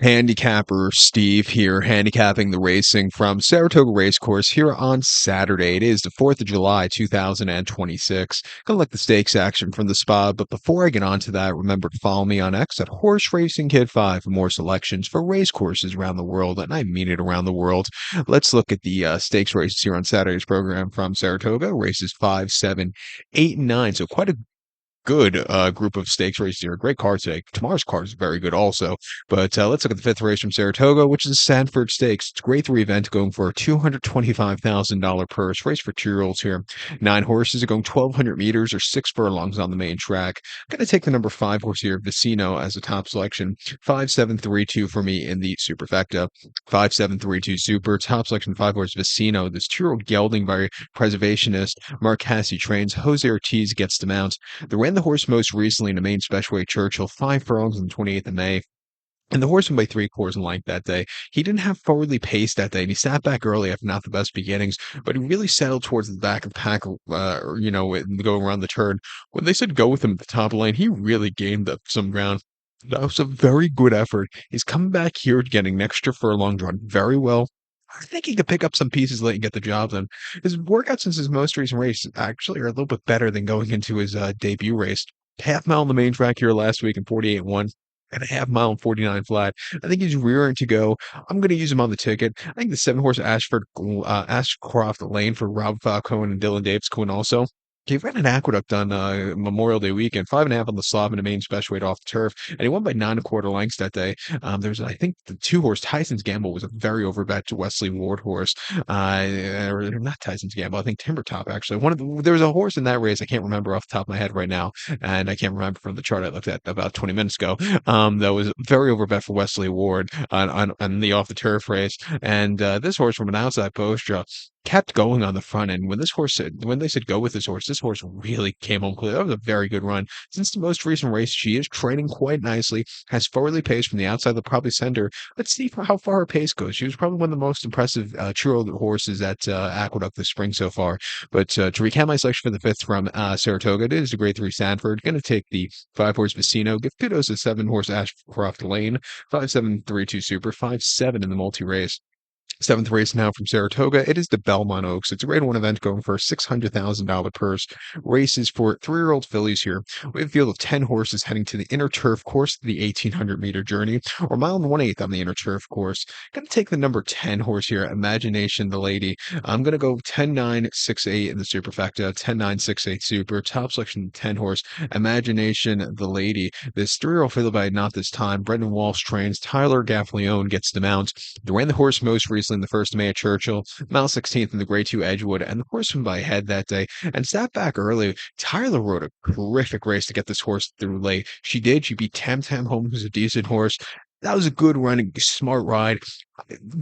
Handicapper Steve here, handicapping the racing from Saratoga Racecourse here on Saturday. It is the 4th of July, 2026. Gonna look the stakes action from the spot, but before I get on to that, remember to follow me on X at Horse Racing Kid 5 for more selections for racecourses around the world, and I mean it around the world. Let's look at the stakes races here on Saturday's program from Saratoga, races 5, 7, 8, and 9. So quite a good group of stakes races here. Great card today. Tomorrow's card is very good also. But let's look at the fifth race from Saratoga, which is Sanford Stakes. It's a grade three event going for a $225,000 purse. Race for 2-year-olds here. 9 horses are going 1,200 meters or 6 furlongs on the main track. I'm going to take the number 5 horse here, Vicino, as a top selection. 5732 for me in the superfecta. 5732 super. Top selection 5 horse Vicino. This 2-year-old gelding by preservationist Mark Cassie trains. Jose Ortiz gets to mount. They ran the horse most recently in the main Specialweight Churchill, 5 furlongs on the 28th of May. And the horse went by 3 quarters in length that day. He didn't have forwardly paced that day, and he sat back early after not the best beginnings, but he really settled towards the back of the pack, going around the turn. When they said go with him at the top of the lane, he really gained up some ground. That was a very good effort. He's coming back here getting an extra furlong, drawn very well. I think he could pick up some pieces late and get the job done. His workout since his most recent race actually are a little bit better than going into his debut race. Half mile on the main track here last week in 48-1 and a half mile in 49 flat. I think he's rearing to go. I'm going to use him on the ticket. I think the 7 horse Ashcroft Lane for Rob Falcone and Dylan Davis Quinn also. He ran an aqueduct on Memorial Day weekend, 5.5 on the slob in the main special weight off the turf, and he won by 9 1/4 lengths that day. I think, the 2 horse Tyson's Gamble was a very overbet to Wesley Ward horse, or not Tyson's Gamble. I think Timber Top actually. There was a horse in that race I can't remember off the top of my head right now, and I can't remember from the chart I looked at about 20 minutes ago. That was very overbet for Wesley Ward on the off the turf race, and this horse from an outside post draw kept going on the front end. When they said go with this horse really came home clear. That was a very good run. Since the most recent race, she is training quite nicely, has forwardly paced from the outside. They'll probably send her. Let's see how far her pace goes. She was probably one of the most impressive true horses at Aqueduct this spring so far. But to recap my selection for the fifth from Saratoga, it is the grade 3 Sanford. Going to take the 5 horse Vicino. Give kudos to 7 horse Ashcroft Lane. 5732 super. 5-7 in the multi race. Seventh race now from Saratoga. It is the Belmont Oaks. It's a grade one event going for a $600,000 purse. Races for 3-year-old fillies here. We have a field of 10 horses heading to the inner turf course, the 1,800-meter journey, or mile and 1/8 on the inner turf course. Going to take the number 10 horse here, Imagination the Lady. I'm going to go 10-9-6-8 in the superfecta, 10-9-6-8 super. Top selection 10 horse, Imagination the Lady. This 3-year-old filly by not this time. Brendan Walsh trains. Tyler Gaffleone gets the mount. They ran the horse most recently in the 1st of May at Churchill, mile 16th in the grade 2 Edgewood, and the horse went by head that day and sat back early. Tyler rode a terrific race to get this horse through late. She did. She beat Tam Tam Home, who's a decent horse. That was a good run, smart ride.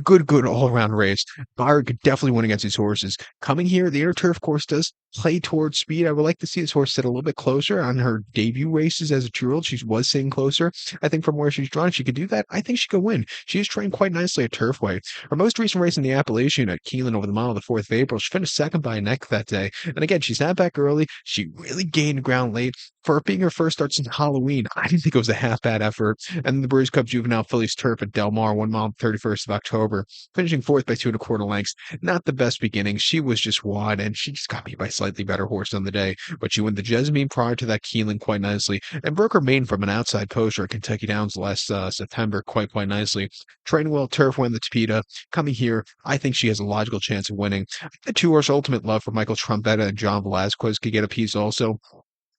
Good all-around race. Byard could definitely win against these horses. Coming here, the inner turf course does play towards speed. I would like to see this horse sit a little bit closer on her debut races as a 2-year-old. She was sitting closer. I think from where she's drawn, she could do that. I think she could win. She is trained quite nicely at Turfway. Her most recent race in the Appalachian at Keeneland over the mile of the 4th of April, she finished second by a neck that day. And again, she sat back early. She really gained ground late. For it being her first start since Halloween, I didn't think it was a half-bad effort. And the Brews Cup Juvenile Fillies Turf at Del Mar, 1 mile 31st of October, finishing 4th by 2 1/4 lengths. Not the best beginning. She was just wide, and she just got beat by a slightly better horse on the day. But she won the Jessamine prior to that Keeneland quite nicely, and broke her main from an outside poster at Kentucky Downs last September quite nicely. Training well, turf win the Tapeta. Coming here, I think she has a logical chance of winning. The 2-horse Ultimate Love for Michael Trombetta and John Velazquez could get a piece also.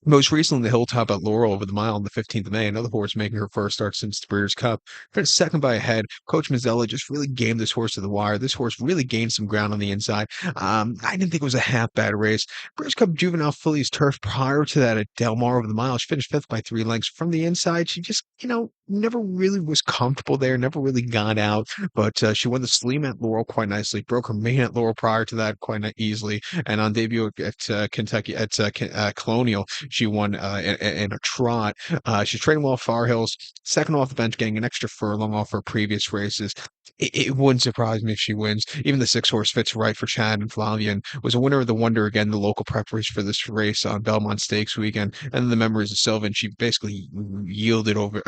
Most recently, the Hilltop at Laurel over the mile on the 15th of May. Another horse making her first start since the Breeders' Cup. Finished second by a head. Coach Mazzella just really gamed this horse to the wire. This horse really gained some ground on the inside. I didn't think it was a half bad race. Breeders' Cup Juvenile Fillies Turf prior to that at Del Mar over the mile. She finished 5th by 3 lengths. From the inside, she just, never really was comfortable there. Never really got out. But she won the Sleem at Laurel quite nicely. Broke her main at Laurel prior to that quite easily. And on debut at Kentucky at Colonial, she won in a trot. She's training well at Far Hills, second off the bench, getting an extra furlong off her previous races. It wouldn't surprise me if she wins. Even the six horse fits right for Chad and Flavian. Was a winner of the Wonder again, the local preparation for this race on Belmont Stakes weekend. And the memories of Sylvan, she basically yielded over,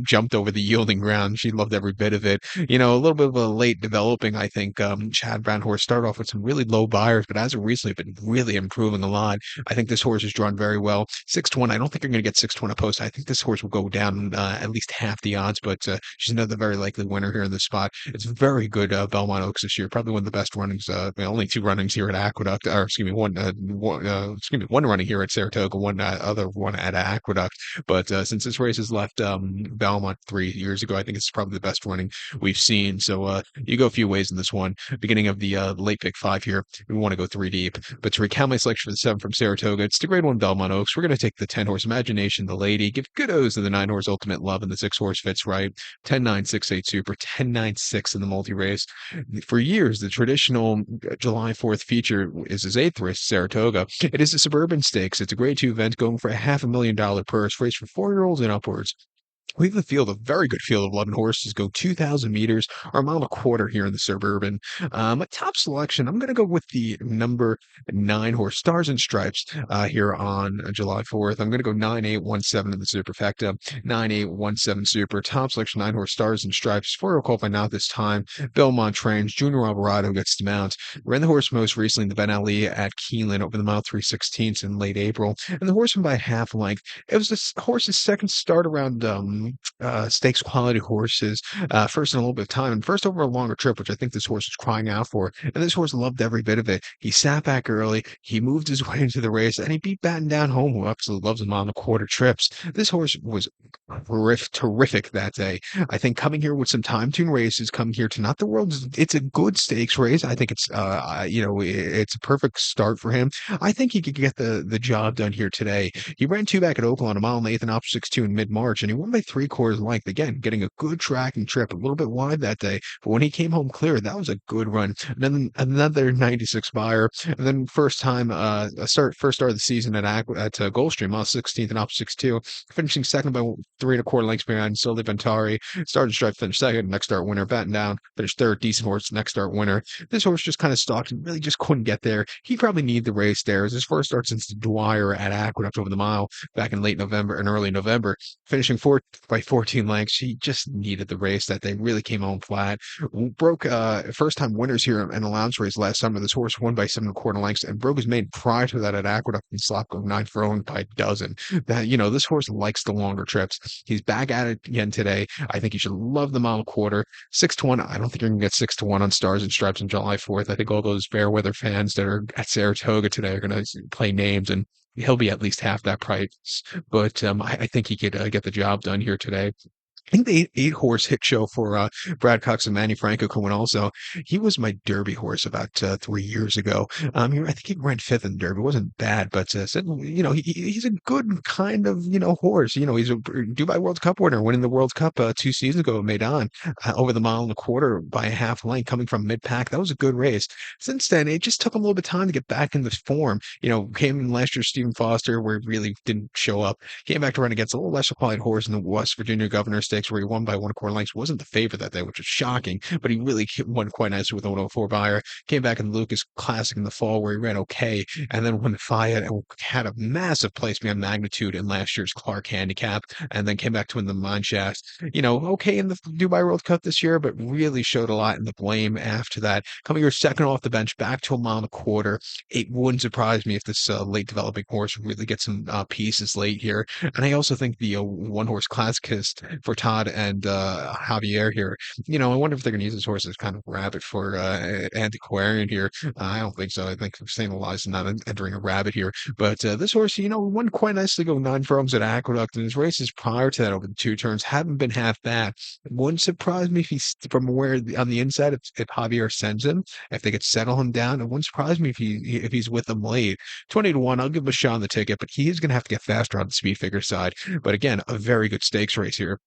jumped over the yielding ground. She loved every bit of it. A little bit of a late developing, I think. Chad Brown horse started off with some really low buyers, but as of recently, been really improving a lot. I think this horse is drawn very well. 6 to 1. I don't think you're going to get 6 to 1 a post. I think this horse will go down at least half the odds, but she's another very likely winner here in this spot. It's very good Belmont Oaks this year. Probably one of the best runnings. Only two runnings here at Aqueduct, or excuse me, one running here at Saratoga, one other one at Aqueduct. But since this race has left Belmont 3 years ago, I think it's probably the best running we've seen. So you go a few ways in this one. Beginning of the late pick five here. We want to go three deep. But to recount my selection for the seven from Saratoga, it's the grade one Belmont Oaks. We're going to take the 10 horse Imagination, the lady. Give kudos to the 9 horse Ultimate Love and the 6 horse Fits Right. 10-9-6-8 Super, 10-9-6 in the multi race. For years, the traditional July 4th feature is his 8th race, Saratoga. It is the Suburban Stakes. It's a grade 2 event going for a $500,000 purse, race for 4-year-olds and upwards. We have a field, a very good field of 11 horses, go 2,000 meters, or a mile and a quarter here in the Suburban. My top selection, I'm going to go with the number 9 horse, Stars and Stripes, here on July 4th. I'm going to go 9-8-1-7 in the superfecta, 9-8-1-7 super. Top selection, 9 horse, Stars and Stripes. 4 call by now this time. Belmont trains. Junior Alvarado gets the mount. Ran the horse most recently in the Ben Ali at Keeneland over the mile 3/16 in late April. And the horse won by half length. It was this horse's second start around stakes quality horses, first in a little bit of time, and first over a longer trip, which I think this horse was crying out for. And this horse loved every bit of it. He sat back early, he moved his way into the race, and he beat Batten Down Home, who absolutely loves him on the quarter trips. This horse was terrific that day. I think coming here with some time tune races, coming here to not the world's, it's a good stakes race. I think it's a perfect start for him. I think he could get the job done here today. He ran two back at Oakland, a mile and eighth and option 6-2 in mid-March, and he won by 3/4 length. Again, getting a good tracking trip, a little bit wide that day. But when he came home clear, that was a good run. And then another 96 buyer. And then first start of the season at Gulfstream, mile 16th and option 6-2, finishing second by 3 1/4 lengths behind Soli Ventari. Started stripe, finished second. Next start winner, Batten Down. Finished third, decent horse. Next start winner. This horse just kind of stalked and really just couldn't get there. He probably needed the race there. It was his first start since the Dwyer at Aqueduct over the mile back in late November and early November, finishing fourth by 14 lengths. He just needed the race that they really came home flat. Broke first time winners here in allowance race last summer. This horse won by 7 1/4 lengths and broke his maiden prior to that at Aqueduct and Slop going 9 furlong by a dozen. This horse likes the longer trips. He's back at it again today. I think you should love the mile and a quarter. 6 to 1. I don't think you're gonna get 6 to 1 on Stars and Stripes on July 4th. I think all those fair weather fans that are at Saratoga today are gonna play names, and he'll be at least half that price. But I think he could get the job done here today. I think the eight horse hit show for Brad Cox and Manny Franco coming also. He was my Derby horse about 3 years ago. I think he ran fifth in Derby. It wasn't bad, but said, he's a good kind of, horse. He's a Dubai World Cup winner, winning the World Cup 2 seasons ago at Maidan over the mile and a quarter by a half length coming from mid pack. That was a good race. Since then, it just took him a little bit of time to get back in the form. Came in last year, Stephen Foster, where he really didn't show up. Came back to run against a little lesser quality horse in the West Virginia Governor Stakes, where he won by 1/4 lengths. Wasn't the favorite that day, which was shocking, but he really won quite nicely with a 104 buyer. Came back in the Lucas Classic in the fall, where he ran okay, and then won the Fayette and had a massive place beyond magnitude in last year's Clark Handicap, and then came back to win the Mineshaft. Okay in the Dubai World Cup this year, but really showed a lot in the blame after that. Coming here second off the bench, back to a mile and a quarter. It wouldn't surprise me if this late developing horse really gets some pieces late here. And I also think the one horse classicist for Todd and Javier here. I wonder if they're going to use this horse as kind of rabbit for antiquarian here. I don't think so. I think St. Elias is not entering a rabbit here. But this horse, won quite nicely go 9 furlongs at Aqueduct, and his races prior to that over the 2 turns haven't been half bad. It wouldn't surprise me if he's from where on the inside, if Javier sends him, if they could settle him down. It wouldn't surprise me if he's with them late. 20 to 1, I'll give him a shot on the ticket, but he is going to have to get faster on the speed figure side. But again, a very good stakes race here.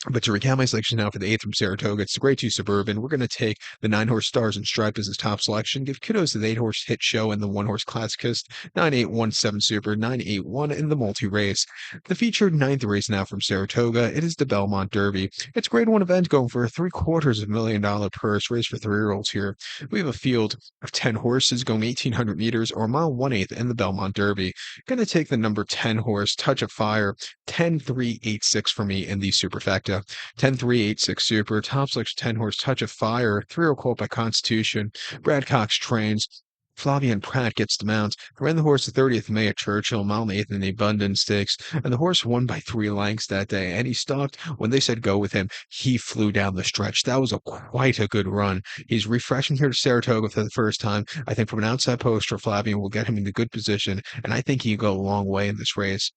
But to recap my selection now for the eighth from Saratoga, it's the Grade 2 Suburban. We're going to take the 9 horse Stars and Stripe as his top selection. Give kudos to the 8 horse Hit Show and the 1 horse Classicist, 9817 Super, 981 in the multi race. The featured ninth race now from Saratoga, it is the Belmont Derby. It's a Grade 1 event going for a $750,000 purse race for 3-year-olds here. We have a field of 10 horses going 1,800 meters or a mile 1/8 in the Belmont Derby. Going to take the number 10 horse, Touch of Fire, 10-3-8-6 for me in the superfecta. 10-3-8-6 Super, top selection 10 horse Touch of Fire, 3-year caught by Constitution. Brad Cox trains. Flavian Pratt gets the mount. Ran the horse the 30th of May at Churchill, mile and eighth in the Abundant Stakes, and the horse won by 3 lengths that day. And he stalked when they said go with him. He flew down the stretch. That was quite a good run. He's refreshing here to Saratoga for the first time. I think from an outside poster, Flavian will get him into good position, and I think he can go a long way in this race.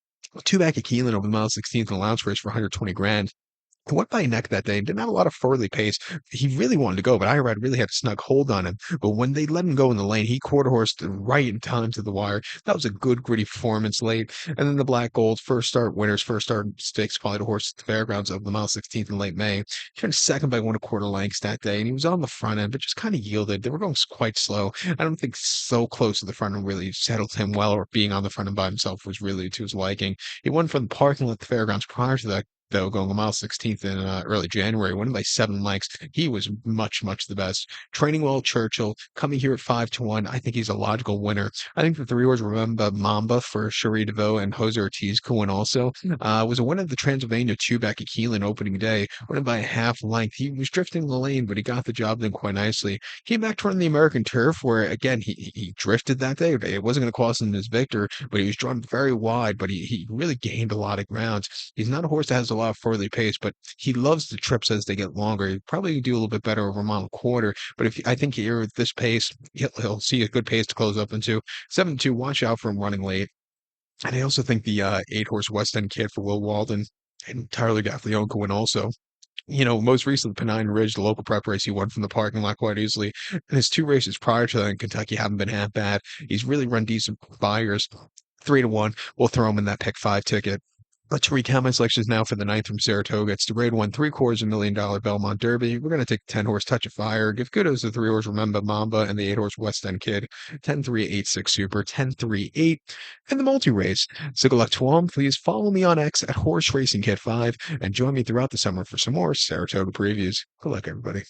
Two back at Keelan over the mile 16th in the allowance race for 120 grand. He went by neck that day and didn't have a lot of early pace. He really wanted to go, but Irad really had a snug hold on him. But when they let him go in the lane, he quarter horsed right in time to the wire. That was a good, gritty performance late. And then the Black Gold, first start winners, first start stakes, probably the horse at the fairgrounds of the mile 16th in late May. He finished second by 1 1/4 lengths that day, and he was on the front end, but just kind of yielded. They were going quite slow. I don't think so close to the front end really settled him well, or being on the front end by himself was really to his liking. He won from the parking lot at the fairgrounds prior to that, though, going a mile 16th in early January, winning by 7 lengths. He was much, much the best. Training well, Churchill, coming here at 5-1. I think he's a logical winner. I think the 3 horse Remember Mamba for Cherie DeVoe and Jose Ortiz could win also. Was a winner of the Transylvania 2 back at Keelan opening day, winning by a half length. He was drifting the lane, but he got the job done quite nicely. Came back to run the American turf, where again he drifted that day. It wasn't going to cost him his victor, but he was drawn very wide, but he really gained a lot of ground. He's not a horse that has a lot of early pace, but he loves the trips as they get longer. He'd probably do a little bit better over a mile and a quarter, but if I think here at this pace, he'll see a good pace to close up into. 7-2, watch out for him running late. And I also think the 8 horse West End Kid for Will Walden and Tyler Gaffleone could win also. Most recently, Pennine Ridge, the local prep race, he won from the parking lot quite easily. And his 2 races prior to that in Kentucky haven't been half bad. He's really run decent buyers. 3-1. We'll throw him in that pick 5 ticket. Let's recount my selections now for the ninth from Saratoga. It's the Grade 1 $750,000 Belmont Derby. We're going to take the 10 horse Touch of Fire. Give kudos to the 3 horse Remember Mamba and the 8 horse West End Kid. 10-3-8-6 Super. 10-3-8. And the multi race. So good luck to all. Please follow me on X at Horse Racing Kid 5 and join me throughout the summer for some more Saratoga previews. Good luck, everybody.